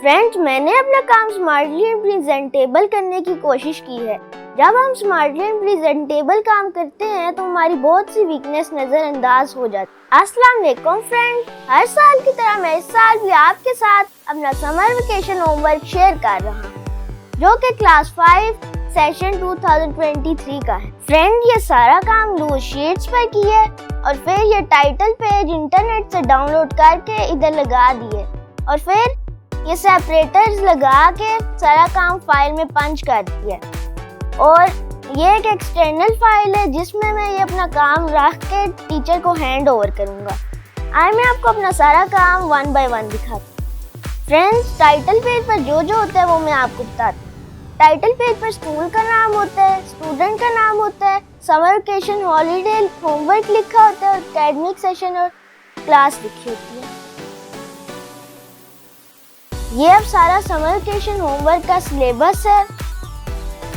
Friends, मैंने अपना काम स्मार्टली एंड प्रेजेंटेबल करने की कोशिश की है। जब हम स्मार्टली एंड प्रेजेंटेबल काम करते हैं तो हमारी बहुत सी वीकनेस नजरअंदाज हो जाती है। अस्सलाम वालेकुम फ्रेंड्स, हर साल की तरह मैं इस साल भी आपके साथ अपना समर वेकेशन होमवर्क शेयर कर रहा हूँ, जो कि क्लास 5 सेशन 2023 का है। फ्रेंड, ये सारा काम लूज शीट्स पर किए और फिर ये टाइटल पेज इंटरनेट से डाउनलोड करके इधर लगा दिए और फिर ये सेपरेटर्स लगा के सारा काम फाइल में पंच कर दिया। और ये एक एक्सटर्नल फाइल है जिसमें मैं ये अपना काम रख के टीचर को हैंड ओवर करूँगा। आइए मैं आपको अपना सारा काम 1 बाय 1 दिखाती हूँ। फ्रेंड्स, टाइटल पेज पर जो जो होता है वो मैं आपको बताती हूँ। टाइटल पेज पर स्कूल का नाम होता है, स्टूडेंट का नाम होता है, समर वेकेशन, हॉलीडे, होमवर्क लिखा होता है और एकेडमिक सेशन और क्लास लिखी होती है। ये अब सारा समर वेकेशन होमवर्क का सिलेबस है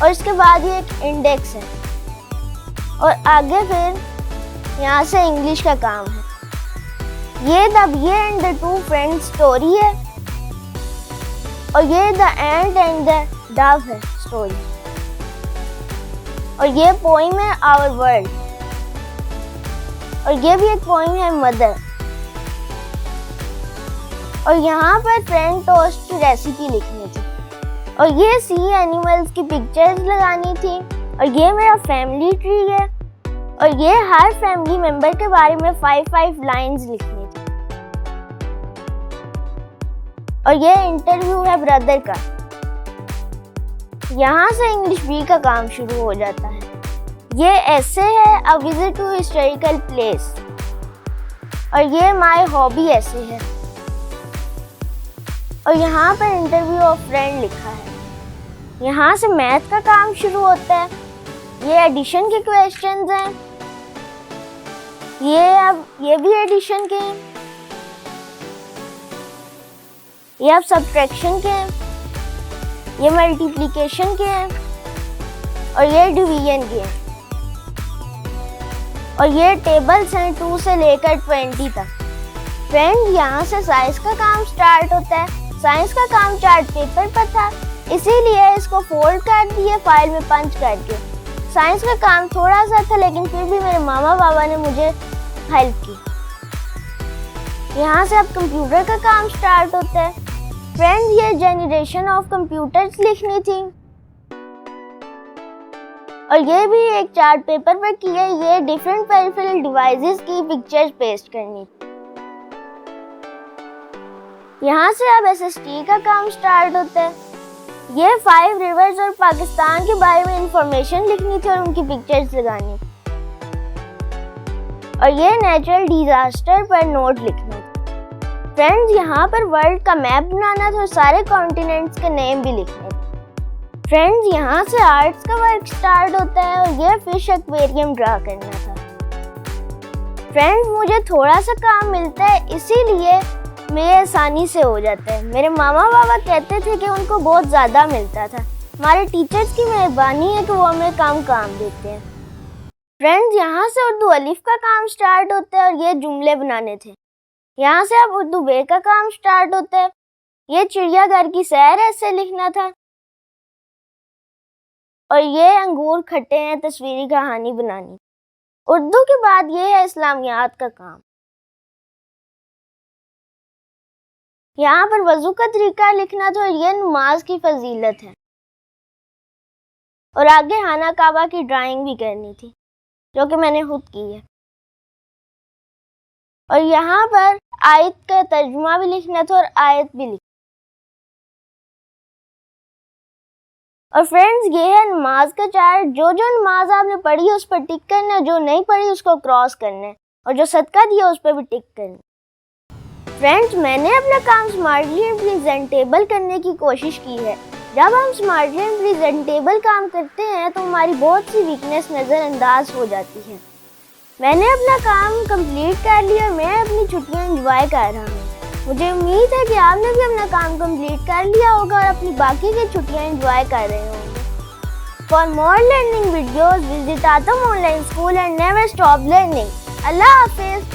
और इसके बाद ये एक इंडेक्स है और आगे फिर यहाँ से इंग्लिश का काम है। ये the bee and the two friends story है और ये the ant and the dove है स्टोरी और ये पोइम है आवर वर्ल्ड और ये भी एक पोइम है मदर। और यहाँ पर फ्रेंड टोस्ट की रेसिपी लिखनी थी और ये सी एनिमल्स की पिक्चर्स लगानी थी और ये मेरा फैमिली ट्री है और ये हर फैमिली मेंबर के बारे में 5 लाइंस लिखनी थी और ये इंटरव्यू है ब्रदर का। यहाँ से इंग्लिश बी का काम शुरू हो जाता है। ये ऐसे है a visit to historical place और ये माय हॉबी ऐसे है और यहाँ पर इंटरव्यू ऑफ फ्रेंड लिखा है। यहाँ से मैथ का काम शुरू होता है। ये एडिशन के क्वेश्चंस हैं, ये भी एडिशन के हैं, ये अब सब्ट्रैक्शन के हैं, ये मल्टीप्लिकेशन के हैं और ये डिवीजन के हैं और ये टेबल्स हैं 2 से लेकर 20 तक। फ्रेंड, यहाँ से साइंस का काम स्टार्ट होता है। साइंस का काम चार्ट पेपर पर था, इसीलिए इसको फोल्ड कर दिए फाइल में पंच करके। साइंस का काम थोड़ा सा था लेकिन फिर भी मेरे मामा बाबा ने मुझे हेल्प की। यहाँ से अब कंप्यूटर का काम स्टार्ट होता है। फ्रेंड, ये जनरेशन ऑफ कंप्यूटर्स लिखनी थी और ये भी एक चार्ट पेपर पर की है। ये डिफरेंट पेरिफेरल डिवाइसेस की पिक्चर्स पेस्ट करनी थी। यहाँ से अब SST का काम स्टार्ट होता है। ये 5 रिवर्स और पाकिस्तान के बारे में इंफॉर्मेशन लिखनी थी और उनकी पिक्चर्स लगानी और ये नेचुरल डिजास्टर पर नोट लिखना था। फ्रेंड्स, यहाँ पर वर्ल्ड का मैप बनाना था और सारे कॉन्टिनेंट्स के नेम भी लिखने थे। फ्रेंड्स, यहाँ से आर्ट्स का वर्क स्टार्ट होता है और ये फिश एक्वेरियम ड्रा करना था। फ्रेंड्स, मुझे थोड़ा सा काम मिलता है इसीलिए मेरे आसानी से हो जाता है। मेरे मामा बाबा कहते थे कि उनको बहुत ज़्यादा मिलता था। हमारे टीचर्स की मेहरबानी है कि वो हमें काम देते हैं। फ्रेंड्स, यहाँ से उर्दू अलिफ का काम स्टार्ट होता है और ये जुमले बनाने थे। यहाँ से अब उर्दू बे का काम स्टार्ट होता है। ये चिड़ियाघर की सैर ऐसे लिखना था और ये अंगूर खट्टे हैं तस्वीरी कहानी बनानी। उर्दू के बाद ये है इस्लामियात का काम। यहाँ पर वजू का तरीका लिखना था और ये नमाज की फजीलत है और आगे खाना काबा की ड्राइंग भी करनी थी जो कि मैंने खुद की है और यहाँ पर आयत का तर्जुमा भी लिखना था और आयत भी लिखी। और फ्रेंड्स, ये है नमाज का चार्ट। जो जो नमाज आपने पढ़ी है उस पर टिक करना है, जो नहीं पढ़ी उसको क्रॉस करना है और जो सदका दिया उस पर भी टिक करना है। फ्रेंड्स, मैंने अपना काम स्मार्टली एंड प्रेजेंटेबल करने की कोशिश की है। जब हम स्मार्टली एंड प्रेजेंटेबल काम करते हैं तो हमारी बहुत सी वीकनेस नज़रअंदाज हो जाती है। मैंने अपना काम कंप्लीट कर लिया और मैं अपनी छुट्टियां एंजॉय कर रहा हूँ। मुझे उम्मीद है कि आपने भी अपना काम कंप्लीट कर लिया होगा और अपनी बाकी की छुट्टियां एंजॉय कर रहे होंगे। For more learning videos visit Atam online school and never stop learning. अल्लाह हाफिज़।